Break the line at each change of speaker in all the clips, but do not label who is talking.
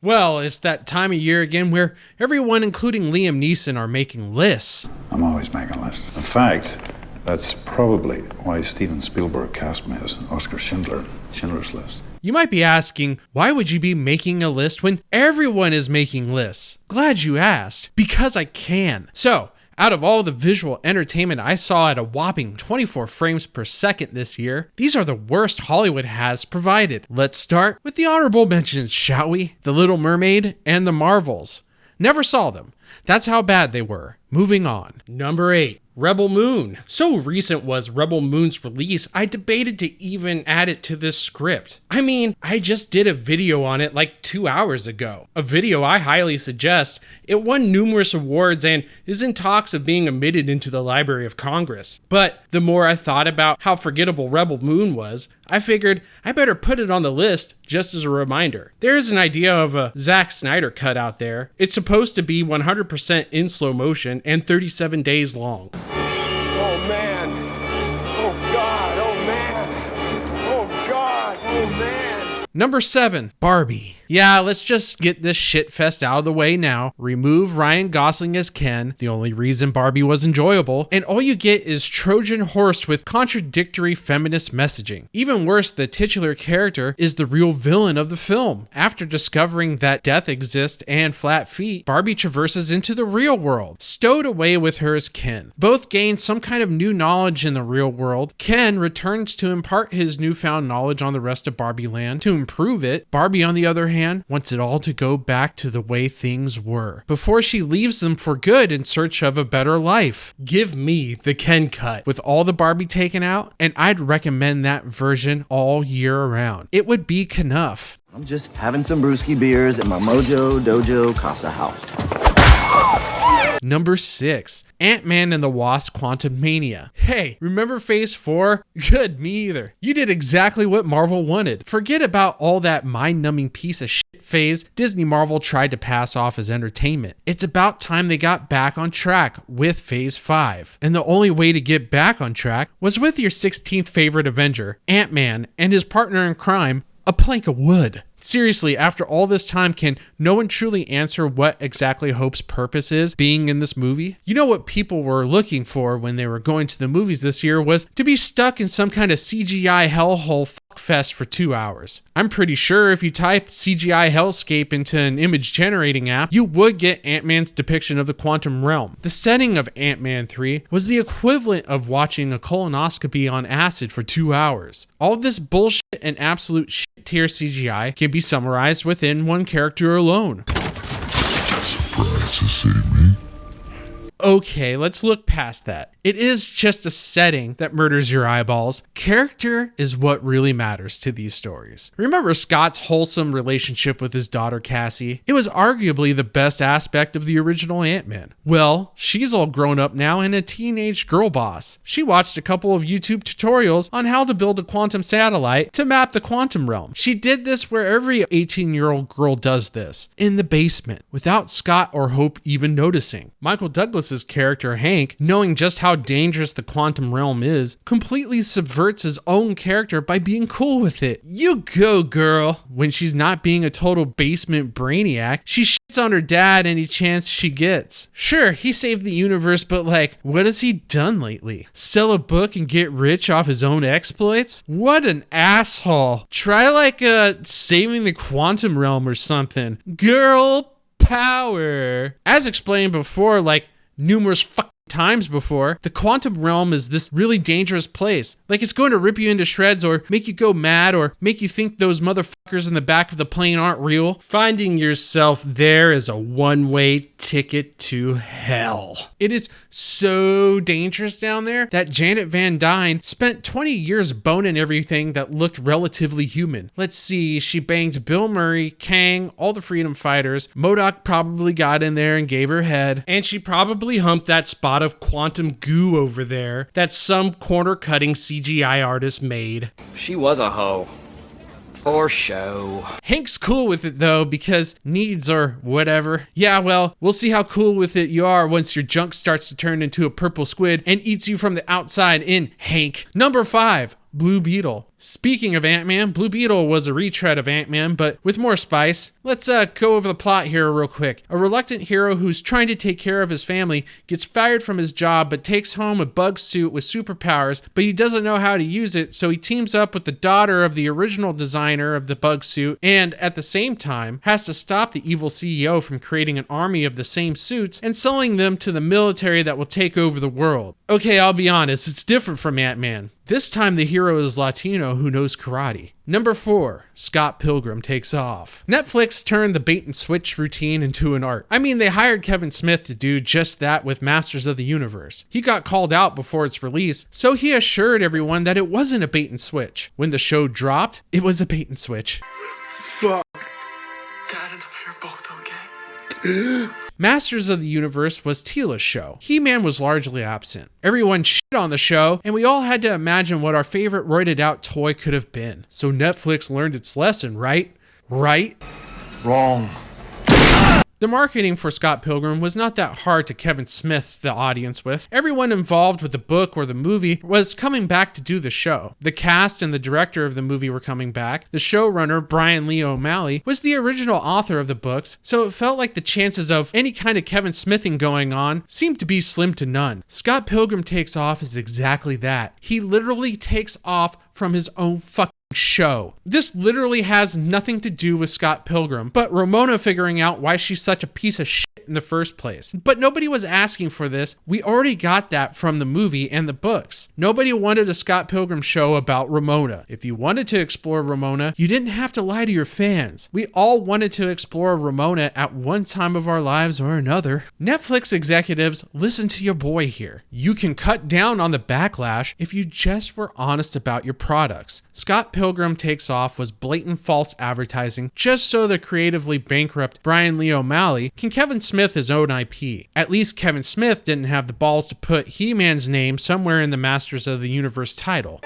Well, it's that time of year again where everyone, including Liam Neeson, are making lists.
I'm always making lists. In fact, that's probably why Steven Spielberg cast me as Oscar Schindler in Schindler's List.
You might be asking, why would you be making a list when everyone is making lists? Glad you asked. Because I can. So, out of all the visual entertainment I saw at a whopping 24 frames per second this year, these are the worst Hollywood has provided. Let's start with the honorable mentions, shall we? The Little Mermaid and the Marvels. Never saw them. That's how bad they were. Moving on. Number 8. Rebel Moon. So recent was Rebel Moon's release, I debated to even add it to this script. I mean, I just did a video on it like 2 hours ago. A video I highly suggest. It won numerous awards and is in talks of being admitted into the Library of Congress. But the more I thought about how forgettable Rebel Moon was, I figured I better put it on the list just as a reminder. There is an idea of a Zack Snyder cut out there. It's supposed to be 100% in slow motion and 37 days long.
Oh man. Oh God. Oh man. Oh God. Oh man.
Number 7, Barbie. Yeah, let's just get this shit fest out of the way now. Remove Ryan Gosling as Ken, the only reason Barbie was enjoyable, and all you get is Trojan horse with contradictory feminist messaging. Even worse, the titular character is the real villain of the film. After discovering that death exists and flat feet, Barbie traverses into the real world, stowed away with her as Ken. Both gain some kind of new knowledge in the real world. Ken returns to impart his newfound knowledge on the rest of Barbie land to improve it. Barbie, on the other hand, wants it all to go back to the way things were before she leaves them for good in search of a better life. Give me the Ken cut with all the Barbie taken out, and I'd recommend that version all year around. It would be enough.
I'm just having some brewski beers at my Mojo Dojo Casa house.
Number 6, AntMan and the Wasp: Quantumania. Hey, remember Phase 4? Good, me either. You did exactly what Marvel wanted. Forget about all that mind-numbing piece of shit phase Disney Marvel tried to pass off as entertainment. It's about time they got back on track with Phase 5. And the only way to get back on track was with your 16th favorite Avenger, Ant-Man, and his partner in crime, a plank of wood. Seriously, after all this time, can no one truly answer what exactly Hope's purpose is being in this movie? You know what people were looking for when they were going to the movies this year was to be stuck in some kind of CGI hellhole fuckfest for 2 hours. I'm pretty sure if you typed CGI hellscape into an image generating app, you would get Ant-Man's depiction of the quantum realm. The setting of Ant-Man 3 was the equivalent of watching a colonoscopy on acid for 2 hours. All this bullshit and absolute shit tier CGI can be summarized within one character alone.
Surprised to see me.
Okay, let's look past that. It is just a setting that murders your eyeballs. Character is what really matters to these stories. Remember Scott's wholesome relationship with his daughter Cassie? It was arguably the best aspect of the original Ant-Man. Well, she's all grown up now and a teenage girl boss. She watched a couple of YouTube tutorials on how to build a quantum satellite to map the quantum realm. She did this where every 18-year-old girl does this, in the basement, without Scott or Hope even noticing. Michael Douglas's character Hank, knowing just how dangerous the quantum realm is, completely subverts his own character by being cool with it. You go, girl. When she's not being a total basement brainiac, she shits on her dad any chance she gets. Sure, he saved the universe, but like, what has he done lately? Sell a book and get rich off his own exploits? What an asshole. Try like saving the quantum realm or something. Girl power. As explained before, like numerous times before, the quantum realm is this really dangerous place. Like it's going to rip you into shreds or make you go mad or make you think those motherfuckers in the back of the plane aren't real. Finding yourself there is a one-way ticket to hell. It is so dangerous down there that Janet Van Dyne spent 20 years boning everything that looked relatively human. Let's see, she banged Bill Murray, Kang, all the freedom fighters. MODOK probably got in there and gave her head. And she probably humped that spot of quantum goo over there that some corner-cutting CGI artist made.
She was a hoe. For show.
Hank's cool with it though because needs or whatever. Yeah, well, we'll see how cool with it you are once your junk starts to turn into a purple squid and eats you from the outside in, Hank. Number 5. Blue Beetle. Speaking of Ant-Man, Blue Beetle was a retread of Ant-Man, but with more spice. Let's go over the plot here real quick. A reluctant hero who's trying to take care of his family gets fired from his job, but takes home a bug suit with superpowers, but he doesn't know how to use it, so he teams up with the daughter of the original designer of the bug suit, and at the same time, has to stop the evil CEO from creating an army of the same suits and selling them to the military that will take over the world. Okay, I'll be honest, it's different from Ant-Man. This time the hero is Latino who knows karate. Number 4, Scott Pilgrim takes off. Netflix turned the bait and switch routine into an art. I mean, they hired Kevin Smith to do just that with Masters of the Universe. He got called out before its release, so he assured everyone that it wasn't a bait and switch. When the show dropped, it was a bait and switch.
Fuck. Dad and I are both okay.
Masters of the Universe was Teela's show. He-Man was largely absent. Everyone shit on the show, and we all had to imagine what our favorite roided out toy could have been. So Netflix learned its lesson, right? Right?
Wrong.
The marketing for Scott Pilgrim was not that hard to Kevin Smith the audience with. Everyone involved with the book or the movie was coming back to do the show. The cast and the director of the movie were coming back. The showrunner, Brian Lee O'Malley, was the original author of the books, so it felt like the chances of any kind of Kevin Smithing going on seemed to be slim to none. Scott Pilgrim Takes Off is exactly that. He literally takes off from his own fucking show. This literally has nothing to do with Scott Pilgrim, but Ramona figuring out why she's such a piece of shit in the first place. But nobody was asking for this. We already got that from the movie and the books. Nobody wanted a Scott Pilgrim show about Ramona. If you wanted to explore Ramona, you didn't have to lie to your fans. We all wanted to explore Ramona at one time of our lives or another. Netflix executives, listen to your boy here. You can cut down on the backlash if you just were honest about your products. Scott Pilgrim Takes Off was blatant false advertising just so the creatively bankrupt Brian Lee O'Malley can Kevin Smith his own IP. At least Kevin Smith didn't have the balls to put He-Man's name somewhere in the Masters of the Universe title.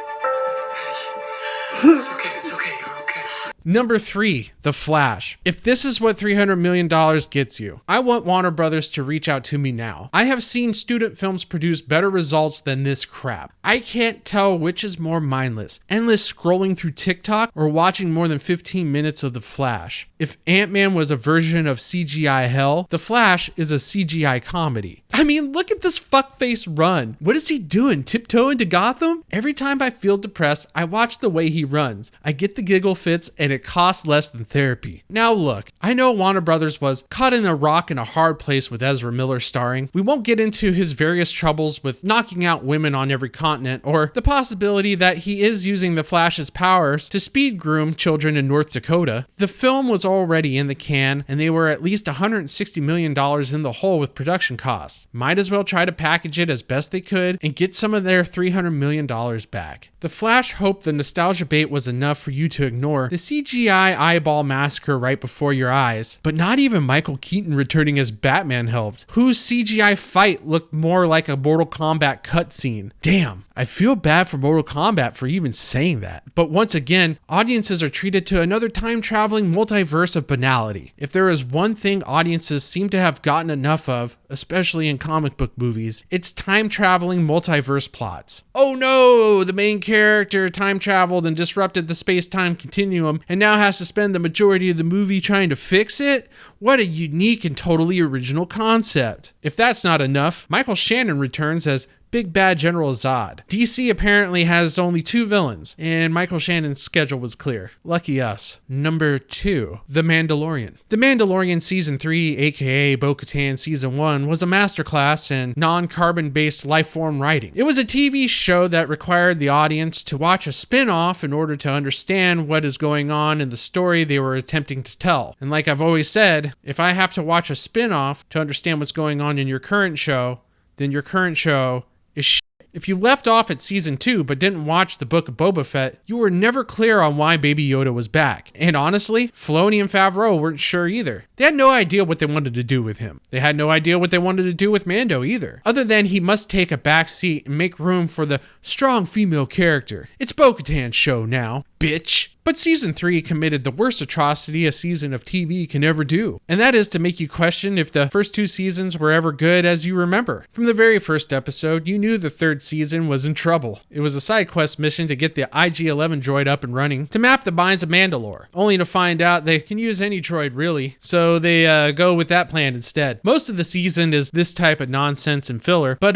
It's okay, you're okay.
Number 3, The Flash. If this is what $300 million gets you, I want Warner Brothers to reach out to me now. I have seen student films produce better results than this crap. I can't tell which is more mindless, endless scrolling through TikTok or watching more than 15 minutes of The Flash. If Ant-Man was a version of CGI hell, The Flash is a CGI comedy. I mean, look at this fuckface run. What is he doing, tiptoeing to Gotham? Every time I feel depressed, I watch the way he runs. I get the giggle fits and it costs less than therapy. Now look, I know Warner Brothers was caught in a rock and a hard place with Ezra Miller starring. We won't get into his various troubles with knocking out women on every continent or the possibility that he is using the Flash's powers to speed groom children in North Dakota. The film was already in the can and they were at least $160 million in the hole with production costs. Might as well try to package it as best they could and get some of their $300 million back. The Flash hoped the nostalgia bait was enough for you to ignore the CGI eyeball massacre right before your eyes, but not even Michael Keaton returning as Batman helped, whose CGI fight looked more like a Mortal Kombat cutscene. Damn, I feel bad for Mortal Kombat for even saying that. But once again, audiences are treated to another time-traveling multiverse of banality. If there is one thing audiences seem to have gotten enough of, especially in comic book movies, it's time-traveling multiverse plots. Oh no, the main character time-traveled and disrupted the space-time continuum and now has to spend the majority of the movie trying to fix it? What a unique and totally original concept. If that's not enough, Michael Shannon returns as Big Bad General Zod. DC apparently has only 2 villains, and Michael Shannon's schedule was clear. Lucky us. Number 2, The Mandalorian. The Mandalorian Season 3, aka Bo-Katan Season 1, was a masterclass in non-carbon-based lifeform writing. It was a TV show that required the audience to watch a spin-off in order to understand what is going on in the story they were attempting to tell. And like I've always said, if I have to watch a spin-off to understand what's going on in your current show, then your current show is shit. If you left off at Season 2 but didn't watch the Book of Boba Fett, you were never clear on why Baby Yoda was back. And honestly, Filoni and Favreau weren't sure either. They had no idea what they wanted to do with him. They had no idea what they wanted to do with Mando either, other than he must take a back seat and make room for the strong female character. It's Bo-Katan's show now, bitch. But season 3 committed the worst atrocity a season of TV can ever do, and that is to make you question if the first 2 seasons were ever good as you remember. From the very first episode, you knew the 3rd season was in trouble. It was a side quest mission to get the IG-11 droid up and running to map the mines of Mandalore, only to find out they can use any droid really, so they go with that plan instead. Most of the season is this type of nonsense and filler, but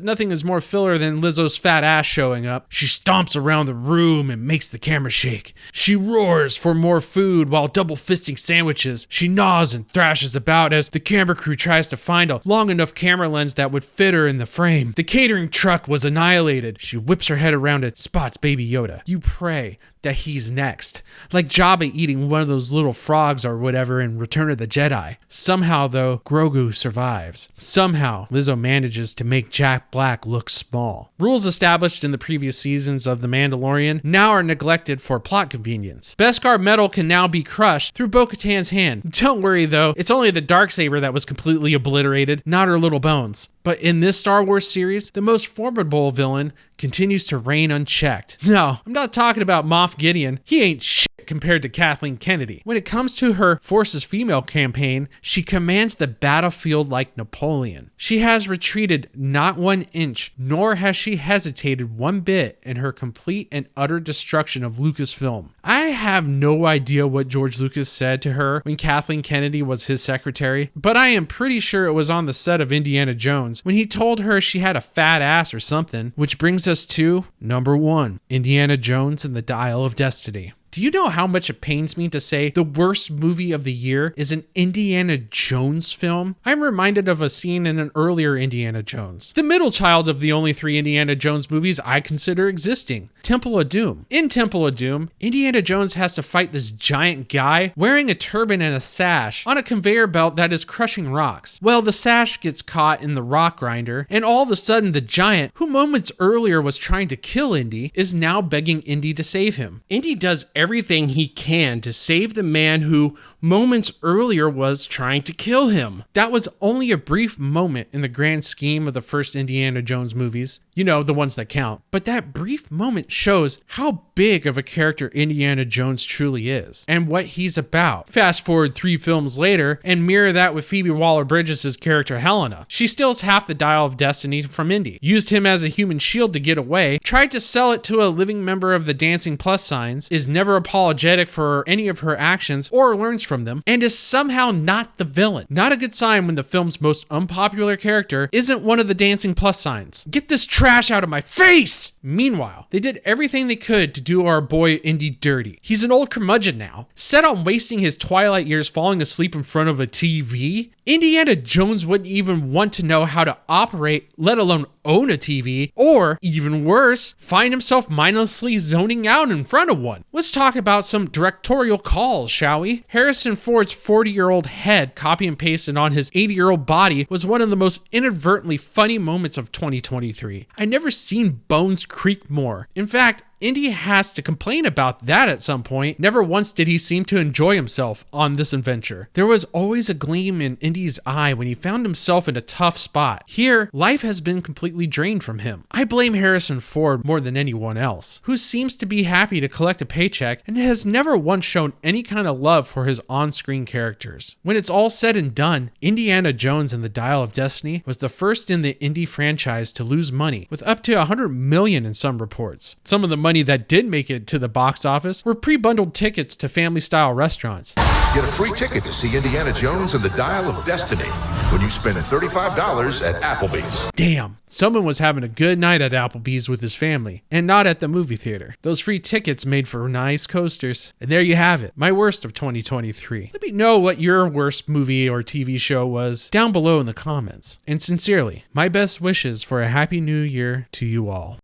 nothing is more filler than Lizzo's fat ass showing up. She stomps around the room and makes the camera shake. She roars for more food while double fisting sandwiches. She gnaws and thrashes about as the camera crew tries to find a long enough camera lens that would fit her in the frame. The catering truck was annihilated. She whips her head around and spots Baby Yoda. You pray that he's next, like Jabba eating one of those little frogs or whatever in Return of the Jedi. Somehow though, Grogu survives. Somehow, Lizzo manages to make Jack Black look small. Rules established in the previous seasons of The Mandalorian now are neglected for plot convenience. Beskar metal can now be crushed through Bo-Katan's hand. Don't worry though, it's only the Darksaber that was completely obliterated, not her little bones. But in this Star Wars series, the most formidable villain continues to reign unchecked. No, I'm not talking about Moff Gideon. He ain't shit compared to Kathleen Kennedy. When it comes to her Forces Female campaign, she commands the battlefield like Napoleon. She has retreated not 1 inch, nor has she hesitated 1 bit in her complete and utter destruction of Lucasfilm. I have no idea what George Lucas said to her when Kathleen Kennedy was his secretary, but I am pretty sure it was on the set of Indiana Jones when he told her she had a fat ass or something, which brings us to number 1, Indiana Jones and the Dial of Destiny. Do you know how much it pains me to say the worst movie of the year is an Indiana Jones film? I'm reminded of a scene in an earlier Indiana Jones, the middle child of the only 3 Indiana Jones movies I consider existing, Temple of Doom. In Temple of Doom, Indiana Jones has to fight this giant guy wearing a turban and a sash on a conveyor belt that is crushing rocks. Well, the sash gets caught in the rock grinder, and all of a sudden the giant, who moments earlier was trying to kill Indy, is now begging Indy to save him. Indy does everything he can to save the man who moments earlier was trying to kill him. That was only a brief moment in the grand scheme of the first Indiana Jones movies. You know, the ones that count. But that brief moment shows how big of a character Indiana Jones truly is and what he's about. Fast forward 3 films later and mirror that with Phoebe Waller-Bridges' character Helena. She steals half the Dial of Destiny from Indy, used him as a human shield to get away, tried to sell it to a living member of the Dancing Plus Signs, is never apologetic for any of her actions or learns from them, and is somehow not the villain. Not a good sign when the film's most unpopular character isn't one of the Dancing Plus Signs. Get this trash out of my face! Meanwhile, they did everything they could to do our boy Indy dirty. He's an old curmudgeon now, set on wasting his twilight years falling asleep in front of a TV. Indiana Jones wouldn't even want to know how to operate, let alone own a TV, or even worse, find himself mindlessly zoning out in front of one. Let's talk about some directorial calls, shall we? Harrison Ford's 40-year-old head copy and pasted on his 80-year-old body was one of the most inadvertently funny moments of 2023. I never seen bones creak more. In fact, Indy has to complain about that at some point. Never once did he seem to enjoy himself on this adventure. There was always a gleam in Indy's eye when he found himself in a tough spot. Here, life has been completely drained from him. I blame Harrison Ford more than anyone else, who seems to be happy to collect a paycheck and has never once shown any kind of love for his on-screen characters. When it's all said and done, Indiana Jones and the Dial of Destiny was the first in the Indy franchise to lose money, with up to $100 million in some reports. Some of the money that did make it to the box office were pre-bundled tickets to family-style restaurants.
Get a free ticket to see Indiana Jones and the Dial of Destiny when you spend $35 at Applebee's.
Damn, someone was having a good night at Applebee's with his family, and not at the movie theater. Those free tickets made for nice coasters. And there you have it, my worst of 2023. Let me know what your worst movie or TV show was down below in the comments. And sincerely, my best wishes for a happy new year to you all.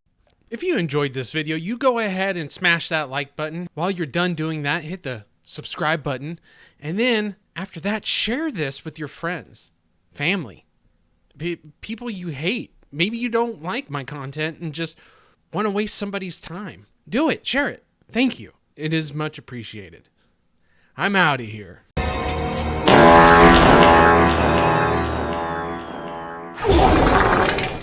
If you enjoyed this video, you go ahead and smash that like button. While you're done doing that, hit the subscribe button. And then after that, share this with your friends, family, people you hate. Maybe you don't like my content and just want to waste somebody's time. Do it. Share it. Thank you. It is much appreciated. I'm out of here.